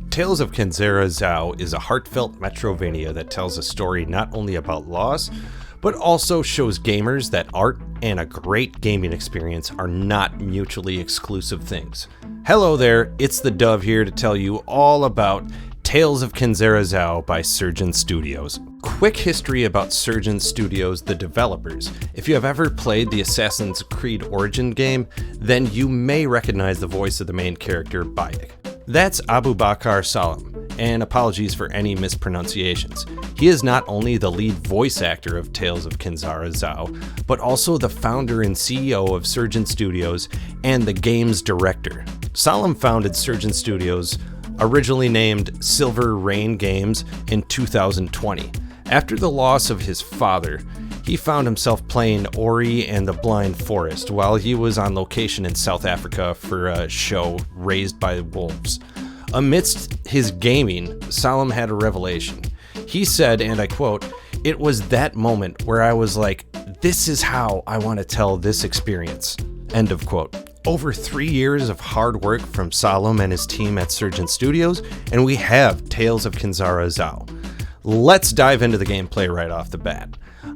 Tales of Kenzera Zhao is a heartfelt metroidvania that tells a story not only about loss, but also shows gamers that art and a great gaming experience are not mutually exclusive things. Hello there, it's the Dove here to tell you all about Tales of Kenzera Zhao by Surgent Studios. Quick history about Surgent Studios, the developers. If you have ever played the Assassin's Creed Origin game, then you may recognize the voice of the main character, Bayek. That's Abubakar Salim, and apologies for any mispronunciations. He is not only the lead voice actor of Tales of Kenzera Zhao, but also the founder and CEO of Surgent Studios and the game's director. Salim founded Surgent Studios, originally named Silver Rain Games, in 2020. After the loss of his father, he found himself playing Ori and the Blind Forest while he was on location in South Africa for a show Raised by Wolves. Amidst his gaming, Salim had a revelation. He said, and I quote, "It was that moment where I was like, this is how I want to tell this experience." End of quote. Over 3 years of hard work from Salim and his team at Surgent Studios, and we have Tales of Kenzera Zhao. Let's dive into the gameplay right off the bat.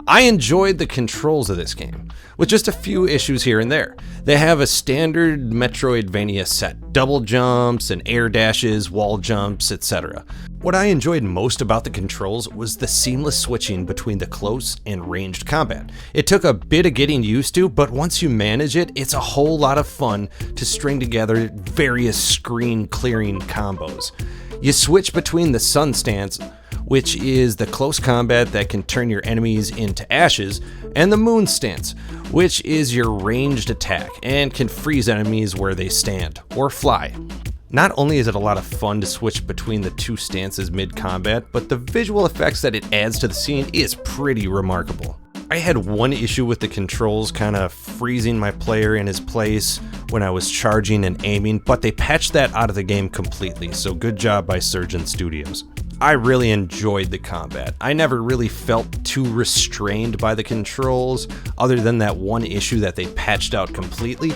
I enjoyed the controls of this game, with just a few issues here and there. They have a standard Metroidvania set, double jumps and air dashes, wall jumps, etc. What I enjoyed most about the controls was the seamless switching between the close and ranged combat. It took a bit of getting used to, but once you manage it, it's a whole lot of fun to string together various screen clearing combos. You switch between the sun stance, which is the close combat that can turn your enemies into ashes, and the moon stance, which is your ranged attack and can freeze enemies where they stand or fly. Not only is it a lot of fun to switch between the two stances mid-combat, but the visual effects that it adds to the scene is pretty remarkable. I had one issue with the controls kind of freezing my player in his place when I was charging and aiming, but they patched that out of the game completely, so good job by Surgent Studios. I really enjoyed the combat. I never really felt too restrained by the controls, other than that one issue that they patched out completely.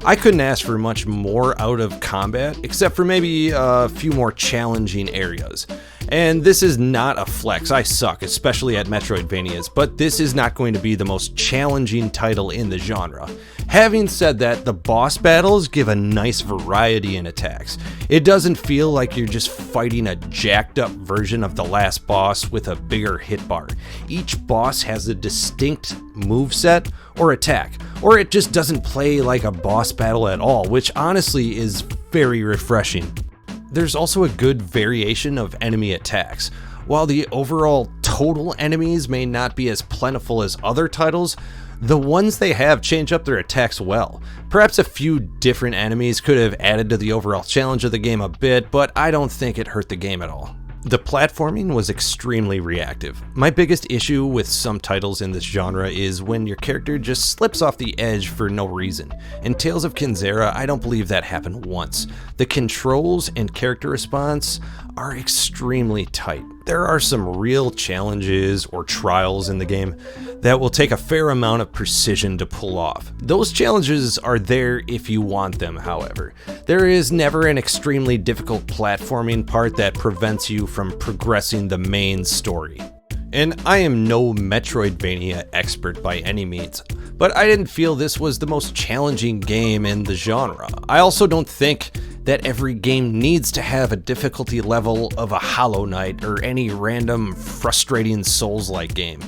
I couldn't ask for much more out of combat, except for maybe a few more challenging areas. And this is not a flex, I suck, especially at Metroidvanias, but this is not going to be the most challenging title in the genre. Having said that, the boss battles give a nice variety in attacks. It doesn't feel like you're just fighting a jacked up version of the last boss with a bigger hit bar. Each boss has a distinct moveset or attack, or it just doesn't play like a boss battle at all, which honestly is very refreshing. There's also a good variation of enemy attacks. While the overall total enemies may not be as plentiful as other titles, the ones they have change up their attacks well. Perhaps a few different enemies could have added to the overall challenge of the game a bit, but I don't think it hurt the game at all. The platforming was extremely reactive. My biggest issue with some titles in this genre is when your character just slips off the edge for no reason. In Tales of Kenzera, I don't believe that happened once. The controls and character response are extremely tight. There are some real challenges or trials in the game that will take a fair amount of precision to pull off. Those challenges are there if you want them, however. There is never an extremely difficult platforming part that prevents you from progressing the main story. And I am no Metroidvania expert by any means, but I didn't feel this was the most challenging game in the genre. I also don't think that every game needs to have a difficulty level of a Hollow Knight or any random frustrating Souls-like game.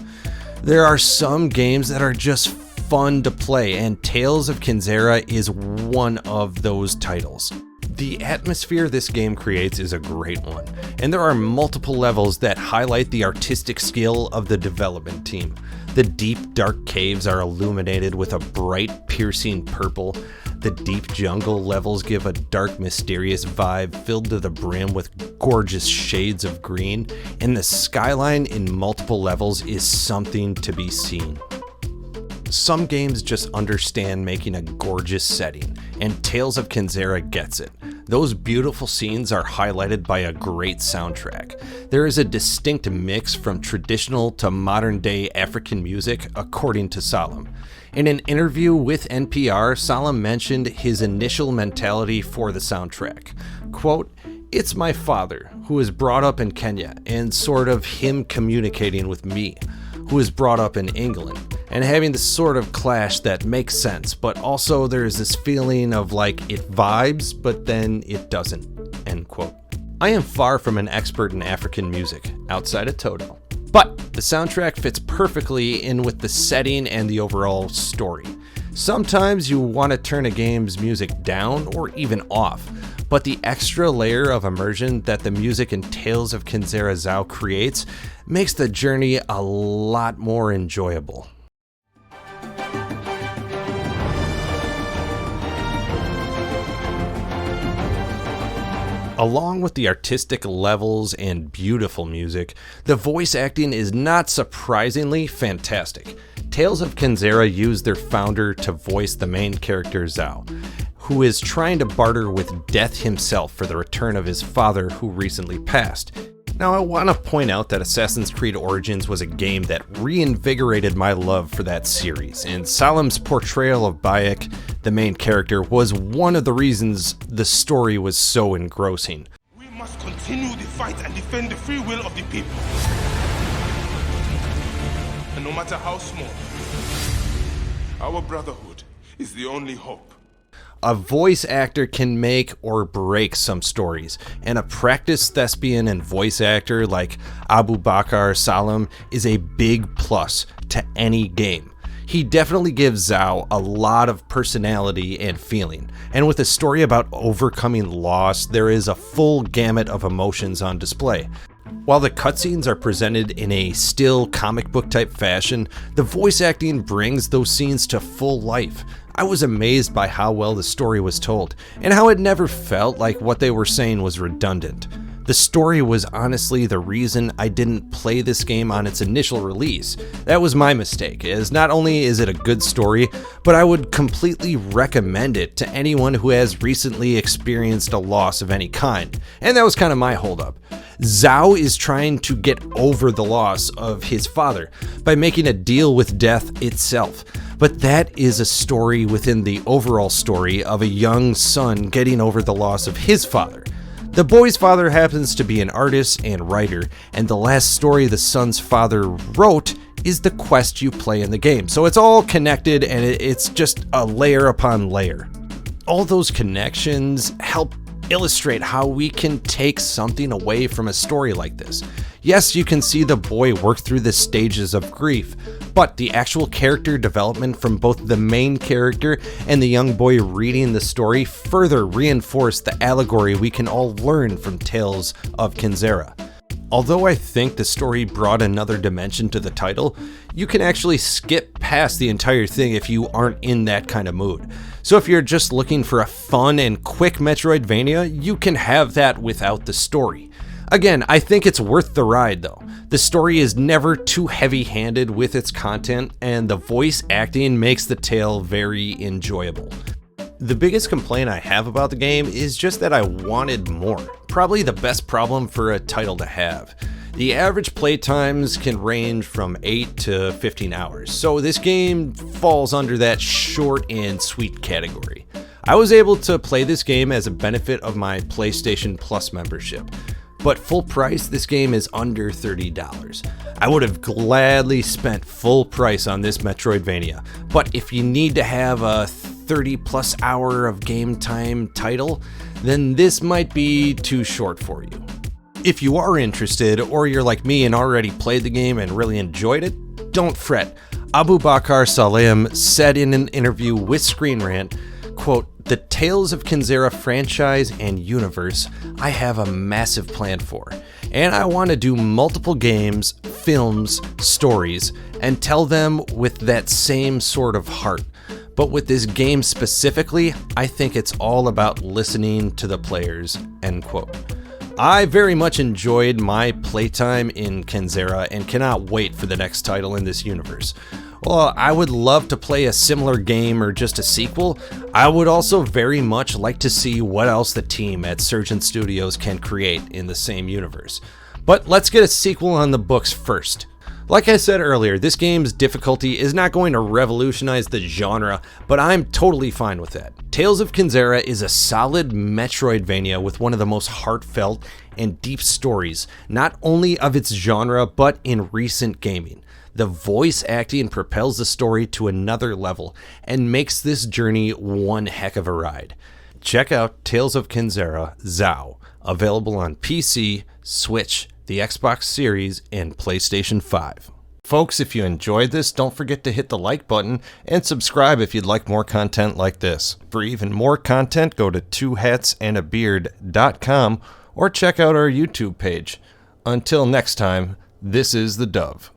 There are some games that are just fun to play, and Tales of Kenzera is one of those titles. The atmosphere this game creates is a great one, and there are multiple levels that highlight the artistic skill of the development team. The deep, dark caves are illuminated with a bright, piercing purple. The deep jungle levels give a dark, mysterious vibe filled to the brim with gorgeous shades of green, and the skyline in multiple levels is something to be seen. Some games just understand making a gorgeous setting, and Tales of Kenzera gets it. Those beautiful scenes are highlighted by a great soundtrack. There is a distinct mix from traditional to modern-day African music, according to Salim. In an interview with NPR, Salim mentioned his initial mentality for the soundtrack. Quote, It's my father, who was brought up in Kenya, and sort of him communicating with me, who was brought up in England, and having this sort of clash that makes sense, but also there's this feeling of like it vibes, but then it doesn't." End quote. I am far from an expert in African music, outside of Toto, but the soundtrack fits perfectly in with the setting and the overall story. Sometimes you want to turn a game's music down or even off, but the extra layer of immersion that the music in Tales of Kenzera Zao creates makes the journey a lot more enjoyable. Along with the artistic levels and beautiful music, the voice acting is not surprisingly fantastic. Tales of Kenzera used their founder to voice the main character Zao, who is trying to barter with death himself for the return of his father who recently passed. Now, I want to point out that Assassin's Creed Origins was a game that reinvigorated my love for that series, and Salim's portrayal of Bayek, the main character, was one of the reasons the story was so engrossing. We must continue the fight and defend the free will of the people. And no matter how small, our brotherhood is the only hope. A voice actor can make or break some stories, and a practiced thespian and voice actor like Abubakar Salim is a big plus to any game. He definitely gives Zao a lot of personality and feeling, and with a story about overcoming loss, there is a full gamut of emotions on display. While the cutscenes are presented in a still comic book type fashion, the voice acting brings those scenes to full life. I was amazed by how well the story was told, and how it never felt like what they were saying was redundant. The story was honestly the reason I didn't play this game on its initial release. That was my mistake, as not only is it a good story, but I would completely recommend it to anyone who has recently experienced a loss of any kind, and that was kind of my holdup. Zao is trying to get over the loss of his father by making a deal with death itself. But that is a story within the overall story of a young son getting over the loss of his father. The boy's father happens to be an artist and writer, and the last story the son's father wrote is the quest you play in the game. So it's all connected, and it's just a layer upon layer. All those connections help illustrate how we can take something away from a story like this. Yes, you can see the boy work through the stages of grief, but the actual character development from both the main character and the young boy reading the story further reinforce the allegory we can all learn from Tales of Kenzera. Although I think the story brought another dimension to the title, you can actually skip past the entire thing if you aren't in that kind of mood. So if you're just looking for a fun and quick metroidvania, you can have that without the story. Again, I think it's worth the ride though. The story is never too heavy-handed with its content, and the voice acting makes the tale very enjoyable. The biggest complaint I have about the game is just that I wanted more. Probably the best problem for a title to have. The average play times can range from 8 to 15 hours, so this game falls under that short and sweet category. I was able to play this game as a benefit of my PlayStation Plus membership, but full price, this game is under $30. I would have gladly spent full price on this Metroidvania, but if you need to have a 30 plus hour of game time title, then this might be too short for you. If you are interested, or you're like me and already played the game and really enjoyed it, don't fret. Abubakar Salim said in an interview with Screen Rant, quote, "The Tales of Kenzera franchise and universe I have a massive plan for, and I want to do multiple games, films, stories, and tell them with that same sort of heart. But with this game specifically, I think it's all about listening to the players," end quote. I very much enjoyed my playtime in Kenzera and cannot wait for the next title in this universe. While I would love to play a similar game or just a sequel, I would also very much like to see what else the team at Surgent Studios can create in the same universe. But let's get a sequel on the books first. Like I said earlier, this game's difficulty is not going to revolutionize the genre, but I'm totally fine with that. Tales of Kenzera is a solid metroidvania with one of the most heartfelt and deep stories, not only of its genre, but in recent gaming. The voice acting propels the story to another level and makes this journey one heck of a ride. Check out Tales of Kenzera Zao, available on PC, Switch, the Xbox Series, and PlayStation 5. Folks, if you enjoyed this, don't forget to hit the like button and subscribe if you'd like more content like this. For even more content, go to twohatsandabeard.com or check out our YouTube page. Until next time, this is the Dove.